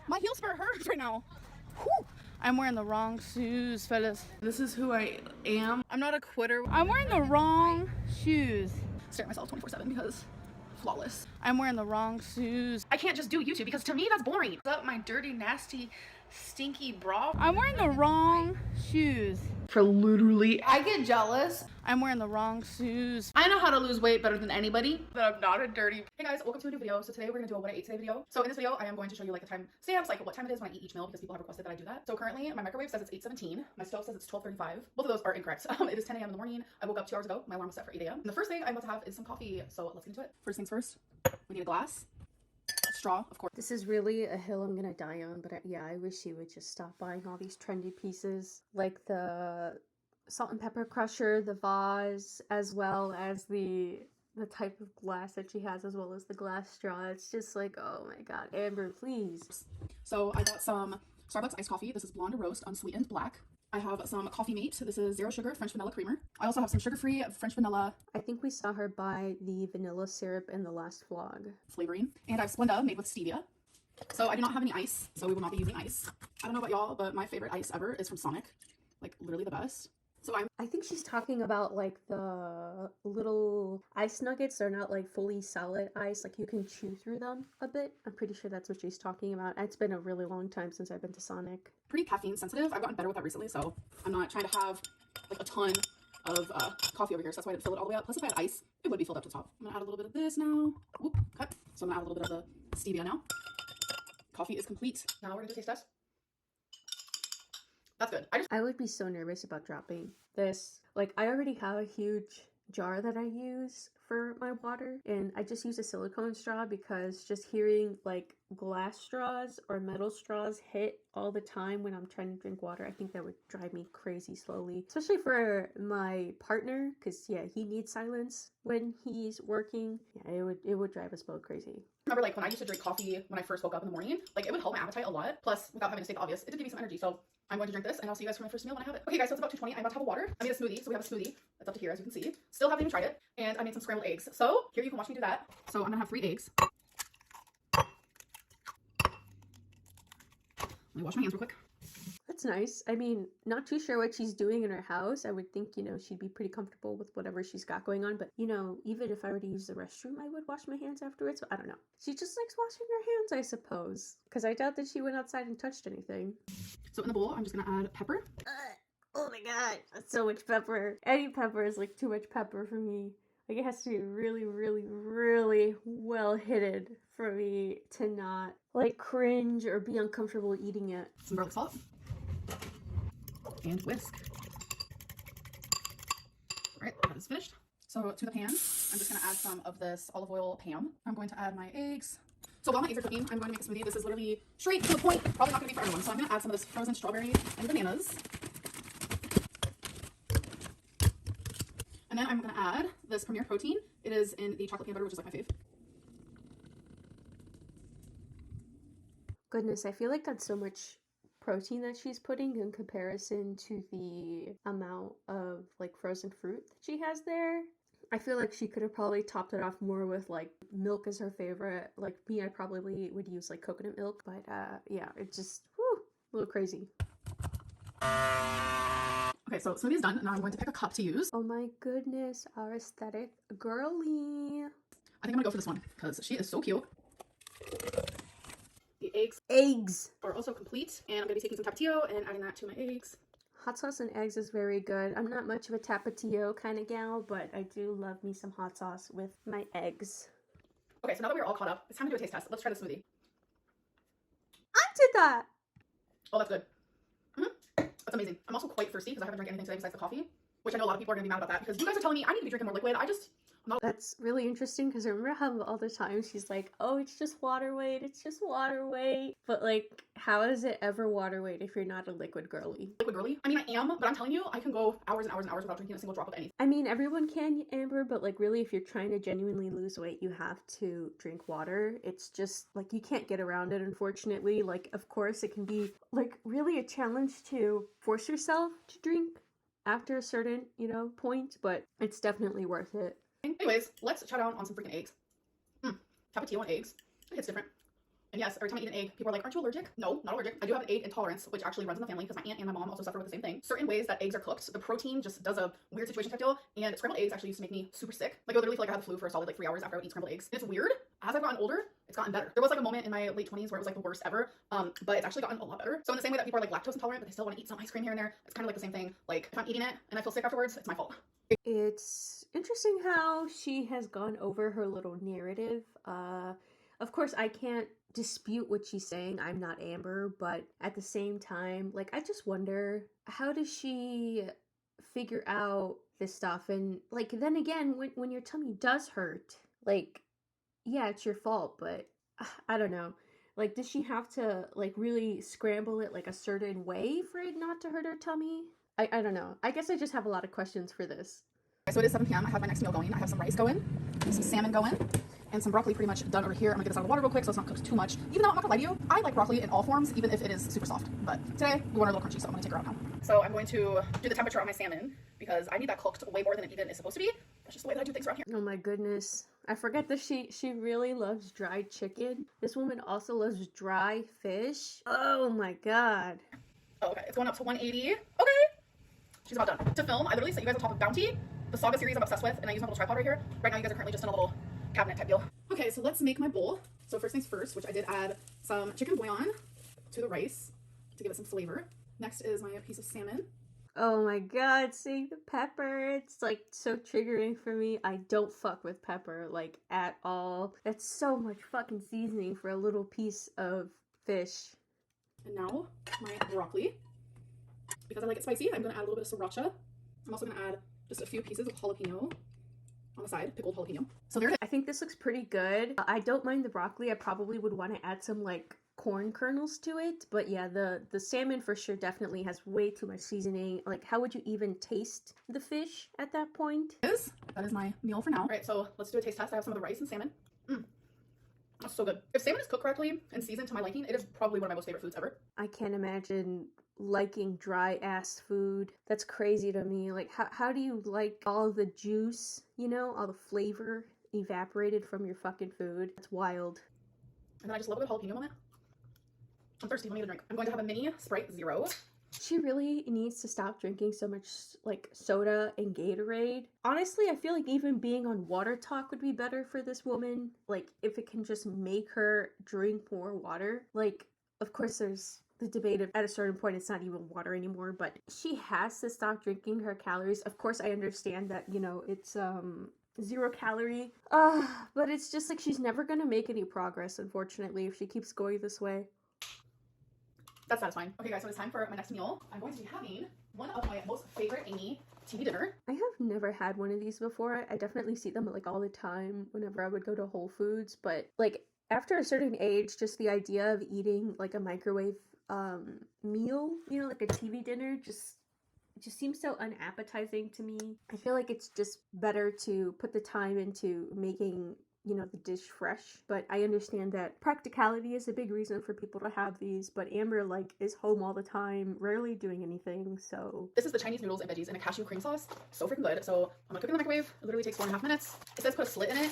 My heel spur hurts right now. Whew. I'm wearing the wrong shoes, fellas. This is who I am. I'm not a quitter. I'm wearing the wrong shoes. Stare at myself 24/7 because flawless. I'm wearing the wrong shoes. I can't just do YouTube because to me that's boring. What's up, my dirty, nasty, stinky bra? I'm wearing the wrong shoes. For literally, I get jealous. I'm wearing the wrong shoes. I know how to lose weight better than anybody, but I'm not a dirty. Hey guys, welcome to a new video. So today we're gonna do a what I ate today video. So in this video, I am going to show you like the time stamps, like what time it is when I eat each meal because people have requested that I do that. So currently my microwave says it's 8:17. My stove says it's 12:35. Both of those are incorrect. It is 10 a.m. in the morning. I woke up 2 hours ago. My alarm was set for 8 a.m. And the first thing I'm about to have is some coffee. So let's get into it. First things first, we need a glass. Straw, of course. This is really a hill I'm gonna die on, but yeah, I wish you would just stop buying all these trendy pieces, like the salt and pepper crusher, the vase, as well as the type of glass that she has, as well as the glass straw. It's just like, oh my god, Amber, please. So I got some Starbucks iced coffee. This is blonde roast unsweetened black. I have some coffee mate. This is 0 sugar French vanilla creamer. I also have some sugar-free French vanilla. I think we saw her buy the vanilla syrup in the last vlog. Flavoring. And I have Splenda made with stevia. So I do not have any ice, so we will not be using ice. I don't know about y'all, but my favorite ice ever is from Sonic. Like, literally the best. So I think she's talking about like the little ice nuggets. They're not like fully solid ice, like you can chew through them a bit. I'm pretty sure that's what she's talking about. It's been a really long time since I've been to Sonic. Pretty caffeine sensitive. I've gotten better with that recently, so I'm not trying to have like a ton of coffee over here, so that's why I didn't fill it all the way up. Plus if I had ice, it would be filled up to the top. I'm gonna add a little bit of this now. Whoop, cut. So I'm gonna add a little bit of the stevia now. Coffee is complete. Now we're gonna do a taste test. That's good. I would be so nervous about dropping this. Like, I already have a huge jar that I use for my water, and I just use a silicone straw because just hearing like glass straws or metal straws hit all the time when I'm trying to drink water, I think that would drive me crazy slowly, especially for my partner, because yeah, he needs silence when he's working. Yeah, it would drive us both crazy. Remember, like when I used to drink coffee when I first woke up in the morning, like it would help my appetite a lot. Plus, without having to state the obvious, it did give me some energy. So I'm going to drink this, and I'll see you guys for my first meal when I have it. Okay, guys, so it's about 2:20. I'm about to have a water. I made a smoothie, so we have a smoothie. That's up to here, as you can see. Still haven't even tried it, and I made some scrambled eggs. So here you can watch me do that. So I'm gonna have 3 eggs. Let me wash my hands real quick. That's nice. I mean, not too sure what she's doing in her house. I would think, you know, she'd be pretty comfortable with whatever she's got going on. But, you know, even if I were to use the restroom, I would wash my hands afterwards. But I don't know. She just likes washing her hands, I suppose. Because I doubt that she went outside and touched anything. So in the bowl, I'm just gonna add pepper. Oh my god, that's so much pepper. Any pepper is like too much pepper for me. Like, it has to be really, really, really well hidden for me to not, like, cringe or be uncomfortable eating it. Some garlic salt. And whisk. Alright, that is finished. So to the pan, I'm just going to add some of this olive oil Pam. I'm going to add my eggs. So while my eggs are cooking, I'm going to make a smoothie. This is literally straight to the point. Probably not going to be for everyone. So I'm going to add some of this frozen strawberry and bananas. And then I'm going to add this Premier Protein. It is in the chocolate peanut butter, which is like my fave. Goodness, I feel like that's so much protein that she's putting in comparison to the amount of like frozen fruit that she has there. I feel like she could have probably topped it off more with like milk as her favorite. Like me, I probably would use like coconut milk, but yeah, it's just whew, a little crazy. Okay, so smoothie is done. Now I'm going to pick a cup to use. Oh my goodness, our aesthetic girly. I think I'm gonna go for this one because she is so cute. The Eggs are also complete, and I'm gonna be taking some tapatio and adding that to my eggs. Hot sauce and eggs is very good. I'm not much of a tapatio kind of gal, but I do love me some hot sauce with my eggs. Okay, so now that we're all caught up, it's time to do a taste test. Let's try the smoothie. I did that! Oh, that's good. That's amazing. I'm also quite thirsty because I haven't drank anything today besides the coffee, which I know a lot of people are gonna be mad about that because you guys are telling me I need to be drinking more liquid. I'm not. That's really interesting because I remember how all the time she's like, oh, it's just water weight, it's just water weight. But like, how is it ever water weight if you're not a liquid girly? Liquid girly? I mean, I am, but I'm telling you, I can go hours and hours and hours without drinking a single drop of anything. I mean, everyone can, Amber, but like really, if you're trying to genuinely lose weight, you have to drink water. It's just like, you can't get around it, unfortunately. Like, of course, it can be like really a challenge to force yourself to drink after a certain, you know, point, but it's definitely worth it. Anyways, let's chow down on some freaking eggs. Tapatio and eggs. It hits different. And yes, every time I eat an egg, people are like, aren't you allergic? No, not allergic. I do have an egg intolerance, which actually runs in the family because my aunt and my mom also suffer with the same thing. Certain ways that eggs are cooked, the protein just does a weird situation type deal, and scrambled eggs actually used to make me super sick. Like I would literally feel like I had the flu for a solid like 3 hours after I would eat scrambled eggs. And it's weird. As I've gotten older, it's gotten better. There was like a moment in my late 20s where it was like the worst ever, but it's actually gotten a lot better. So in the same way that people are like lactose intolerant, but they still want to eat some ice cream here and there, it's kind of like the same thing. Like if I'm eating it and I feel sick afterwards, it's my fault. It's interesting how she has gone over her little narrative. Of course, I can't dispute what she's saying. I'm not Amber, but at the same time, like, I just wonder, how does she figure out this stuff? And, like, then again, when your tummy does hurt, like, yeah, it's your fault, but I don't know. Like, does she have to, like, really scramble it, like, a certain way for it not to hurt her tummy? I don't know. I guess I just have a lot of questions for this. So it is 7 p.m. I have my next meal going. I have some rice going, some salmon going, and some broccoli pretty much done over here. I'm gonna get this out of the water real quick so it's not cooked too much. Even though I'm not gonna lie to you, I like broccoli in all forms, even if it is super soft. But today, we want her a little crunchy, so I'm gonna take her out now. So I'm going to do the temperature on my salmon because I need that cooked way more than it even is supposed to be. That's just the way that I do things around here. Oh my goodness. I forget that she really loves dried chicken. This woman also loves dry fish. Oh my god. Oh, okay, it's going up to 180. Okay. She's about done. To film, I literally set you guys on top of Bounty, the Saga series I'm obsessed with, and I use my little tripod right here. Right now you guys are currently just in a little cabinet type deal. Okay, so let's make my bowl. So first things first, which I did add some chicken bouillon to the rice to give it some flavor. Next is my piece of salmon. Oh my god, seeing the pepper, it's like so triggering for me. I don't fuck with pepper, like, at all. That's so much fucking seasoning for a little piece of fish. And now my broccoli. Because I like it spicy, I'm gonna add a little bit of sriracha. I'm also gonna add just a few pieces of jalapeno on the side, pickled jalapeno. So there it is. I think this looks pretty good. I don't mind the broccoli. I probably would want to add some like corn kernels to it, but yeah, the salmon for sure definitely has way too much seasoning. Like, how would you even taste the fish at that point? That is my meal for now. All right, so let's do a taste test. I have some of the rice and salmon. That's so good. If salmon is cooked correctly and seasoned to my liking, it is probably one of my most favorite foods ever. I can't imagine liking dry ass food. That's crazy to me. Like, how do you like all the juice, you know, all the flavor evaporated from your fucking food? It's wild. And then I just love a good jalapeno on it. I'm thirsty. Let me get a drink. I'm going to have a mini Sprite Zero. She really needs to stop drinking so much like soda and Gatorade. Honestly, I feel like even being on Water Talk would be better for this woman. Like, if it can just make her drink more water. Like, of course there's the debate of at a certain point it's not even water anymore, but she has to stop drinking her calories. Of course I understand that, you know, it's 0 calorie. But it's just like she's never gonna make any progress, unfortunately, if she keeps going this way. That's satisfying. Okay guys, so it's time for my next meal. I'm going to be having one of my most favorite Amy TV dinner. I have never had one of these before. I definitely see them like all the time whenever I would go to Whole Foods, but like after a certain age, just the idea of eating like a microwave meal, you know, like a TV dinner, just seems so unappetizing to me. I feel like it's just better to put the time into making, you know, the dish fresh. But I understand that practicality is a big reason for people to have these, but Amber like is home all the time, rarely doing anything, so. This is the Chinese noodles and veggies in a cashew cream sauce. So freaking good. So I'm gonna cook it in the microwave. It literally takes 4.5 minutes. It says put a slit in it.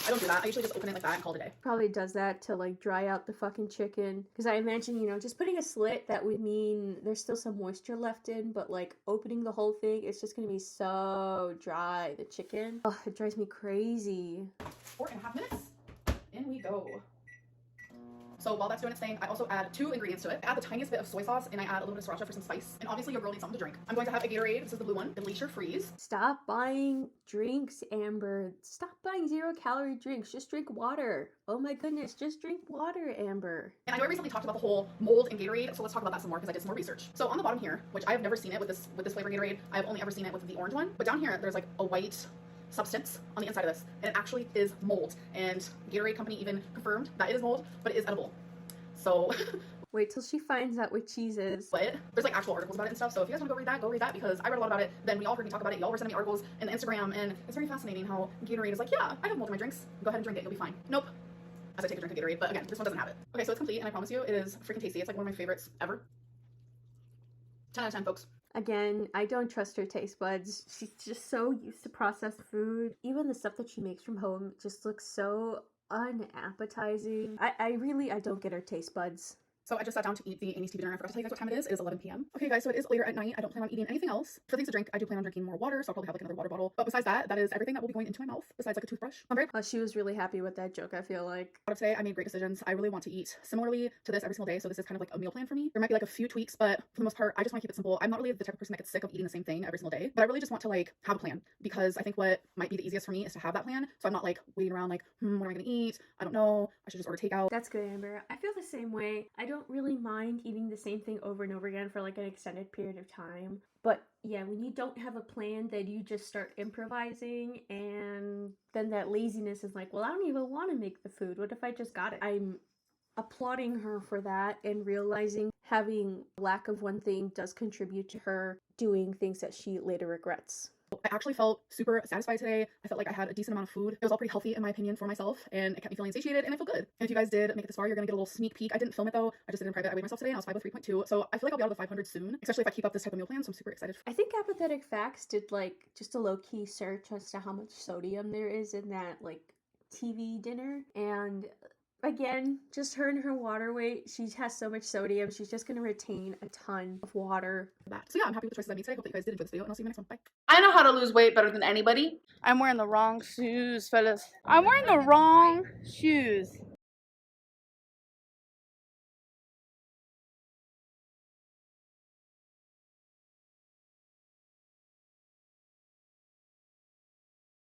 I don't do that. I usually just open it like that and call it a day. Probably does that to like dry out the fucking chicken. Because I imagine, you know, just putting a slit, that would mean there's still some moisture left in, but like opening the whole thing, it's just gonna be so dry, the chicken. Oh, it drives me crazy. 4.5 minutes. In we go. So while that's doing its thing, I also add 2 ingredients to it. I add the tiniest bit of soy sauce, and I add a little bit of sriracha for some spice. And obviously your girl needs something to drink. I'm going to have a Gatorade. This is the blue one. Delete your freeze. Stop buying drinks, Amber. Stop buying 0 calorie drinks. Just drink water. Oh my goodness, just drink water, Amber. And I know I recently talked about the whole mold in Gatorade, so let's talk about that some more because I did some more research. So on the bottom here, which I have never seen it with this flavor Gatorade, I've only ever seen it with the orange one. But down here, there's like a white substance on the inside of this, and it actually is mold. And Gatorade company even confirmed that it is mold, but it is edible. So wait till she finds out what cheese is. But there's like actual articles about it and stuff, so if you guys want to go read that because I read a lot about it. Then we all heard me talk about it. Y'all were sending me articles in the Instagram, and it's very fascinating how Gatorade is like, yeah, I have mold in my drinks. Go ahead and drink it, you'll be fine. Nope. As I take a drink of Gatorade, but again, this one doesn't have it. Okay, so it's complete, and I promise you, it is freaking tasty. It's like one of my favorites ever. 10 out of 10, folks. Again, I don't trust her taste buds. She's just so used to processed food. Even the stuff that she makes from home just looks so unappetizing. I don't get her taste buds. So I just sat down to eat the Amy's TV dinner. I forgot to tell you guys what time it is. It is 11 p.m. Okay, guys, so it is later at night. I don't plan on eating anything else. For things to drink, I do plan on drinking more water, so I'll probably have like another water bottle. But besides that, that is everything that will be going into my mouth, besides like a toothbrush. I'm very She was really happy with that joke, I feel like. proud of today. I made great decisions. I really want to eat similarly to this every single day, so this is kind of like a meal plan for me. There might be like a few tweaks, but for the most part, I just want to keep it simple. I'm not really the type of person that gets sick of eating the same thing every single day, but I really just want to like have a plan, because I think what might be the easiest for me is to have that plan, so I'm not like waiting around like, what am I gonna eat? I don't know. I should just order takeout. That's good, Amber. I feel the same way. I don't really mind eating the same thing over and over again for like an extended period of time. But yeah, when you don't have a plan, then you just start improvising, and then that laziness is like, well, I don't even want to make the food. What if I just got it? I'm applauding her for that and realizing having lack of one thing does contribute to her doing things that she later regrets. I actually felt super satisfied today. I felt like I had a decent amount of food. It was all pretty healthy in my opinion for myself, and it kept me feeling satiated, and I feel good. And if you guys did make it this far, you're gonna get a little sneak peek. I didn't film it though. I just did it in private. I weighed myself today and I was 503.2. So I feel like I'll be out of the 500 soon, especially if I keep up this type of meal plan. So I'm super excited. I think Apathetic Facts did like just a low-key search as to how much sodium there is in that like TV dinner, and again, just her and her water weight, she has so much sodium, she's just going to retain a ton of water. So yeah, I'm happy with the choices I made today. Hope that you guys did enjoy this video, and I'll see you in the next one. Bye. I know how to lose weight better than anybody. I'm wearing the wrong shoes, fellas. I'm wearing the wrong shoes.